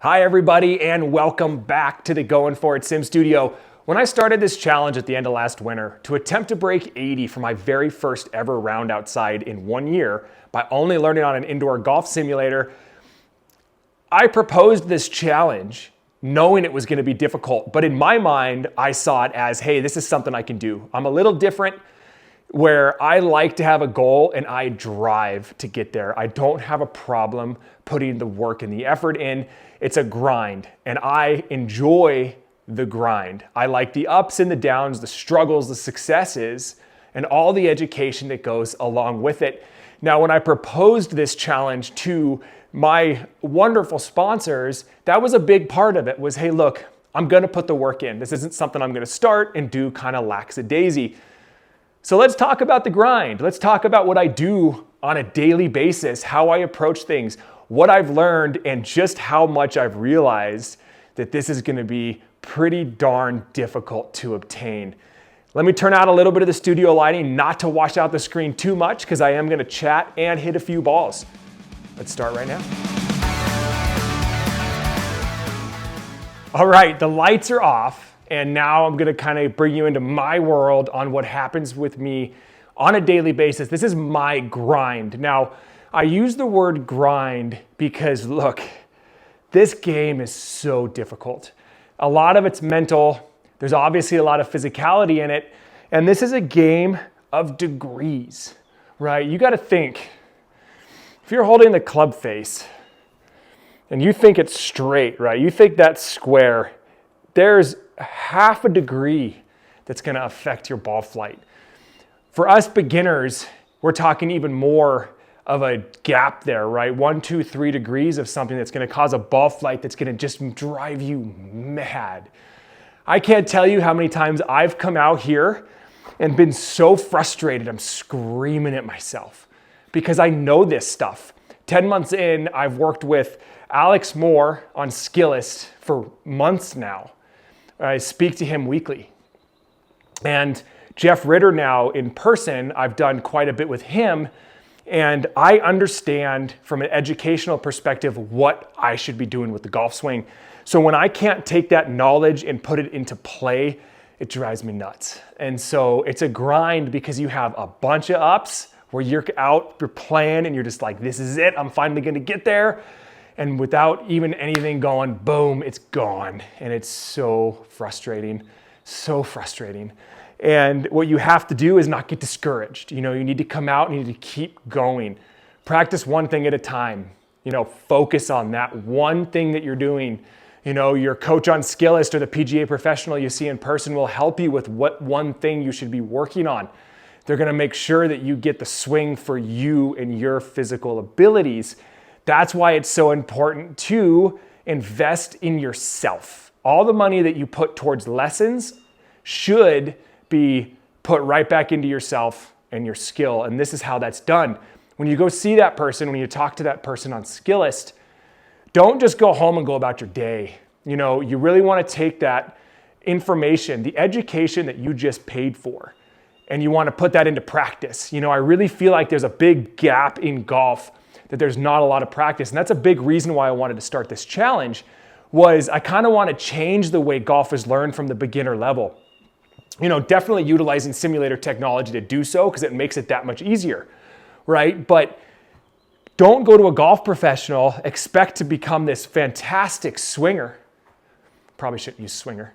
Hi everybody, and welcome back to the Going For It Sim Studio. When I started this challenge at the end of last winter to attempt to break 80 for my very first ever round outside in 1 year by only learning on an indoor golf simulator, I proposed this challenge knowing it was going to be difficult. But in my mind, I saw it as, hey, this is something I can do. I'm a little different where I like to have a goal and I drive to get there. I don't have a problem putting the work and the effort in. It's a grind, and I enjoy the grind. I like the ups and the downs, the struggles, the successes, and all the education that goes along with it. Now, when I proposed this challenge to my wonderful sponsors, that was a big part of it was, hey, look, I'm gonna put the work in. This isn't something I'm gonna start and do kind of lackadaisy. So let's talk about the grind. Let's talk about what I do on a daily basis, how I approach things, what I've learned, and just how much I've realized that this is gonna be pretty darn difficult to obtain. Let me turn out a little bit of the studio lighting, not to wash out the screen too much, because I am gonna chat and hit a few balls. Let's start right now. All right, the lights are off. And now I'm gonna kind of bring you into my world on what happens with me on a daily basis. This is my grind. Now, I use the word grind because look, this game is so difficult. A lot of it's mental. There's obviously a lot of physicality in it. And this is a game of degrees, right? You gotta think, if you're holding the club face and you think it's straight, right? You think that's square, there's half a degree that's going to affect your ball flight. For us beginners, we're talking even more of a gap there, right? 1, 2, 3 degrees of something that's going to cause a ball flight that's going to just drive you mad. I can't tell you how many times I've come out here and been so frustrated, I'm screaming at myself because I know this stuff. 10 months in, I've worked with Alex Moore on Skillest for months now. I speak to him weekly. And Jeff Ritter now in person, I've done quite a bit with him, and I understand from an educational perspective what I should be doing with the golf swing. So when I can't take that knowledge and put it into play, it drives me nuts. And so it's a grind because you have a bunch of ups where you're out, you're playing, and you're just like, this is it, I'm finally gonna get there. And without even anything going, boom, it's gone. And it's so frustrating, so frustrating. And what you have to do is not get discouraged. You need to come out and you need to keep going. Practice one thing at a time. Focus on that one thing that you're doing. Your coach on Skillest or the PGA professional you see in person will help you with what one thing you should be working on. They're gonna make sure that you get the swing for you and your physical abilities. That's why it's so important to invest in yourself. All the money that you put towards lessons should be put right back into yourself and your skill. And this is how that's done. When you go see that person, when you talk to that person on Skillest, don't just go home and go about your day. You really want to take that information, the education that you just paid for, and you want to put that into practice. I really feel like there's a big gap in golf that there's not a lot of practice. And that's a big reason why I wanted to start this challenge was I kind of want to change the way golf is learned from the beginner level. Definitely utilizing simulator technology to do so because it makes it that much easier, right? But don't go to a golf professional, expect to become this fantastic swinger. Probably shouldn't use swinger.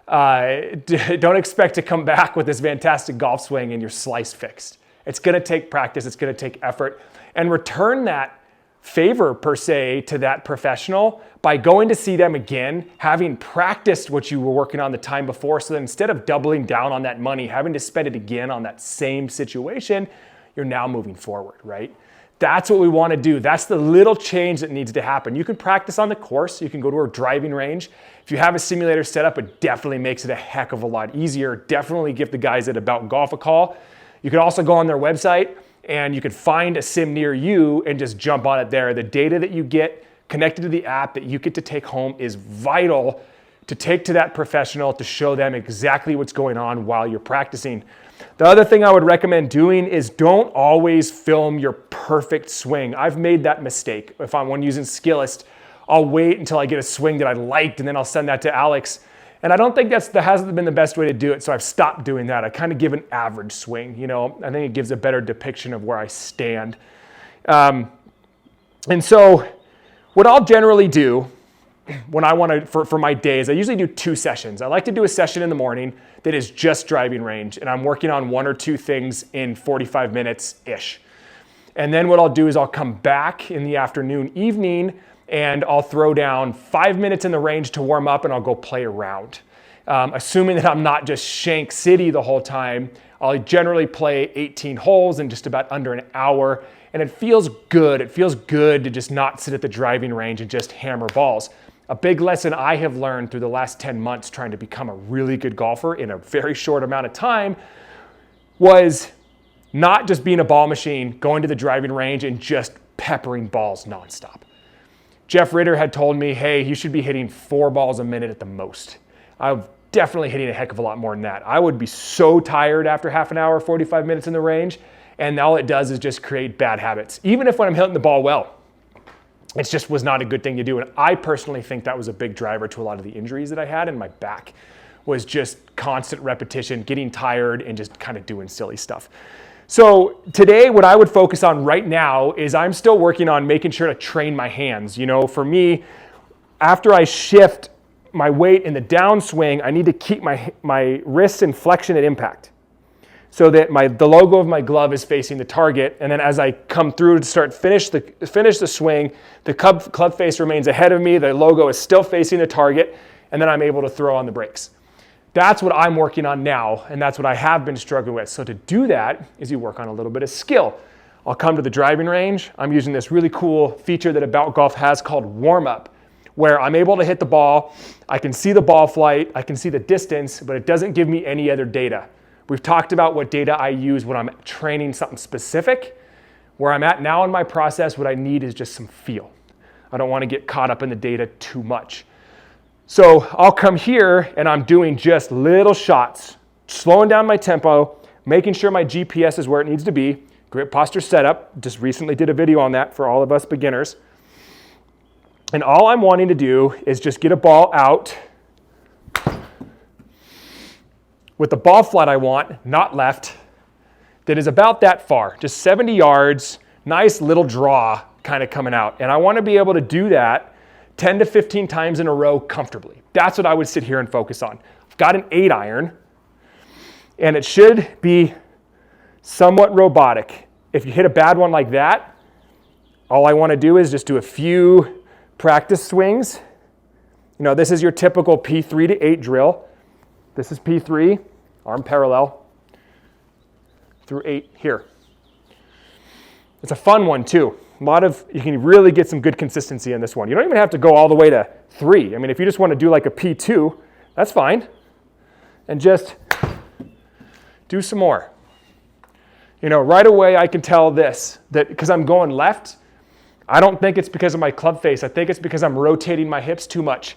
Don't expect to come back with this fantastic golf swing and your slice fixed. It's gonna take practice, it's gonna take effort, and return that favor per se to that professional by going to see them again, having practiced what you were working on the time before, so that instead of doubling down on that money, having to spend it again on that same situation, you're now moving forward, right? That's what we wanna do. That's the little change that needs to happen. You can practice on the course, you can go to a driving range. If you have a simulator set up, it definitely makes it a heck of a lot easier. Definitely give the guys at About Golf a call. You can also go on their website and you can find a sim near you and just jump on it there. The data that you get connected to the app that you get to take home is vital to take to that professional to show them exactly what's going on while you're practicing. The other thing I would recommend doing is don't always film your perfect swing. I've made that mistake. If I'm one using Skillest, I'll wait until I get a swing that I liked, and then I'll send that to Alex. And I don't think that hasn't been the best way to do it, so I've stopped doing that. I kind of give an average swing, you know. I think it gives a better depiction of where I stand. And so what I'll generally do when I want to, for my days, I usually do 2 sessions. I like to do a session in the morning that is just driving range, and I'm working on 1 or 2 things in 45 minutes-ish. And then what I'll do is I'll come back in the afternoon, evening, and I'll throw down 5 minutes in the range to warm up, and I'll go play around. Assuming that I'm not just Shank City the whole time, I'll generally play 18 holes in just about under an hour, and it feels good. It feels good to just not sit at the driving range and just hammer balls. A big lesson I have learned through the last 10 months trying to become a really good golfer in a very short amount of time was not just being a ball machine, going to the driving range and just peppering balls nonstop. Jeff Ritter had told me, hey, you should be hitting 4 balls a minute at the most. I'm definitely hitting a heck of a lot more than that. I would be so tired after half an hour, 45 minutes in the range, and all it does is just create bad habits. Even if when I'm hitting the ball well, it just was not a good thing to do. And I personally think that was a big driver to a lot of the injuries that I had in my back, was just constant repetition, getting tired, and just kind of doing silly stuff. So today, what I would focus on right now is I'm still working on making sure to train my hands. You know, for me, after I shift my weight in the downswing, I need to keep my wrists in flexion at impact so that the logo of my glove is facing the target. And then as I come through to finish the swing, the club face remains ahead of me, the logo is still facing the target, and then I'm able to throw on the brakes. That's what I'm working on now, and that's what I have been struggling with. So to do that is you work on a little bit of skill. I'll come to the driving range. I'm using this really cool feature that About Golf has called warm up, where I'm able to hit the ball. I can see the ball flight, I can see the distance, but it doesn't give me any other data. We've talked about what data I use when I'm training something specific. Where I'm at now in my process, what I need is just some feel. I don't want to get caught up in the data too much. So I'll come here and I'm doing just little shots, slowing down my tempo, making sure my GPS is where it needs to be. Grip posture setup, just recently did a video on that for all of us beginners. And all I'm wanting to do is just get a ball out with the ball flight I want, not left, that is about that far, just 70 yards, nice little draw kind of coming out. And I want to be able to do that 10 to 15 times in a row comfortably. That's what I would sit here and focus on. I've got an 8-iron, and it should be somewhat robotic. If you hit a bad one like that, all I want to do is just do a few practice swings. You know, this is your typical P3 to 8 drill. This is P3, arm parallel, through 8 here. It's a fun one too. You can really get some good consistency in this one. You don't even have to go all the way to 3. I mean, if you just want to do like a P2, that's fine. And just do some more. You know, right away I can tell that because I'm going left, I don't think it's because of my club face. I think it's because I'm rotating my hips too much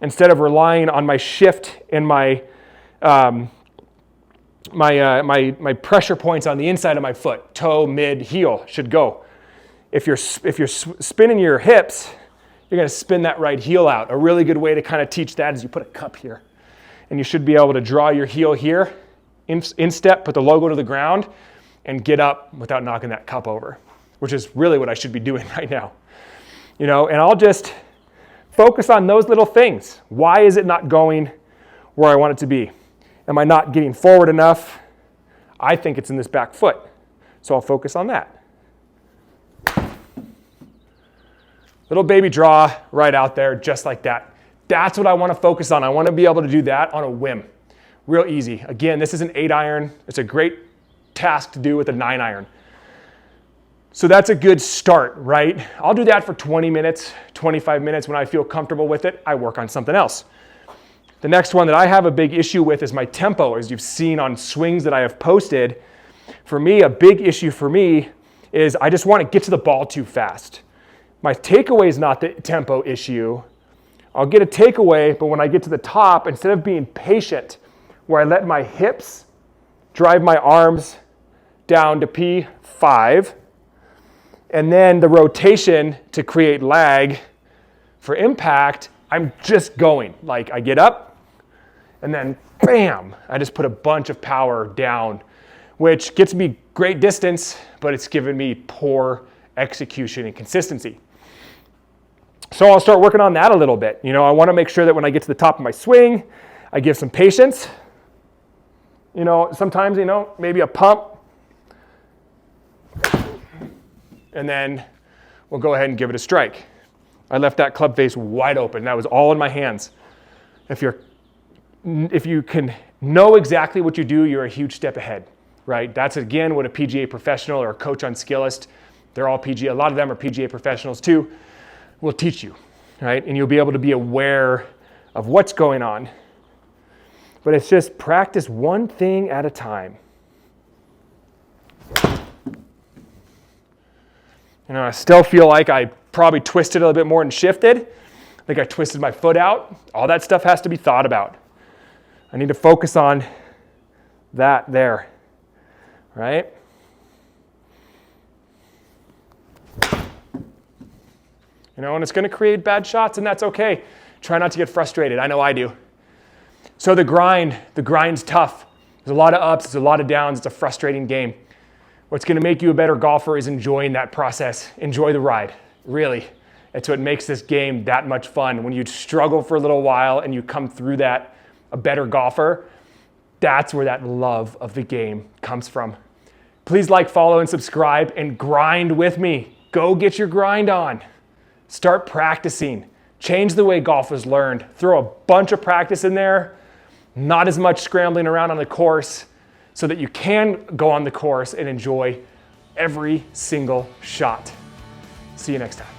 instead of relying on my shift and my pressure points on the inside of my foot. Toe, mid, heel should go. If you're spinning your hips, you're going to spin that right heel out. A really good way to kind of teach that is you put a cup here. And you should be able to draw your heel here, in step, put the logo to the ground, and get up without knocking that cup over, which is really what I should be doing right now. You know, and I'll just focus on those little things. Why is it not going where I want it to be? Am I not getting forward enough? I think it's in this back foot. So I'll focus on that. Little baby draw right out there, just like that. That's what I want to focus on. I want to be able to do that on a whim. Real easy. Again, this is an 8-iron. It's a great task to do with a 9-iron. So that's a good start, right? I'll do that for 20 minutes, 25 minutes. When I feel comfortable with it, I work on something else. The next one that I have a big issue with is my tempo, as you've seen on swings that I have posted. For me, a big issue for me is I just want to get to the ball too fast. My takeaway is not the tempo issue. I'll get a takeaway, but when I get to the top, instead of being patient, where I let my hips drive my arms down to P5, and then the rotation to create lag For impact, I'm just going. Like I get up and then bam, I just put a bunch of power down, which gets me great distance, but it's given me poor execution and consistency. So I'll start working on that a little bit. You know, I want to make sure that when I get to the top of my swing, I give some patience. You know, sometimes, you know, maybe a pump. And then we'll go ahead and give it a strike. I left that club face wide open. That was all in my hands. If you can know exactly what you do, you're a huge step ahead, right? That's again what a PGA professional or a coach on Skillest, they're all PGA, a lot of them are PGA professionals too, will teach you, right? And you'll be able to be aware of what's going on. But it's just practice one thing at a time. You know, I still feel like I probably twisted a little bit more and shifted. I think I twisted my foot out. All that stuff has to be thought about. I need to focus on that there, right? You know, and it's going to create bad shots, and that's okay. Try not to get frustrated. I know I do. So the grind's tough. There's a lot of ups, there's a lot of downs. It's a frustrating game. What's going to make you a better golfer is enjoying that process. Enjoy the ride, really. It's what makes this game that much fun. When you struggle for a little while and you come through that a better golfer, that's where that love of the game comes from. Please like, follow, and subscribe, and grind with me. Go get your grind on. Start practicing. Change the way golf is learned. Throw a bunch of practice in there, not as much scrambling around on the course, so that you can go on the course and enjoy every single shot. See you next time.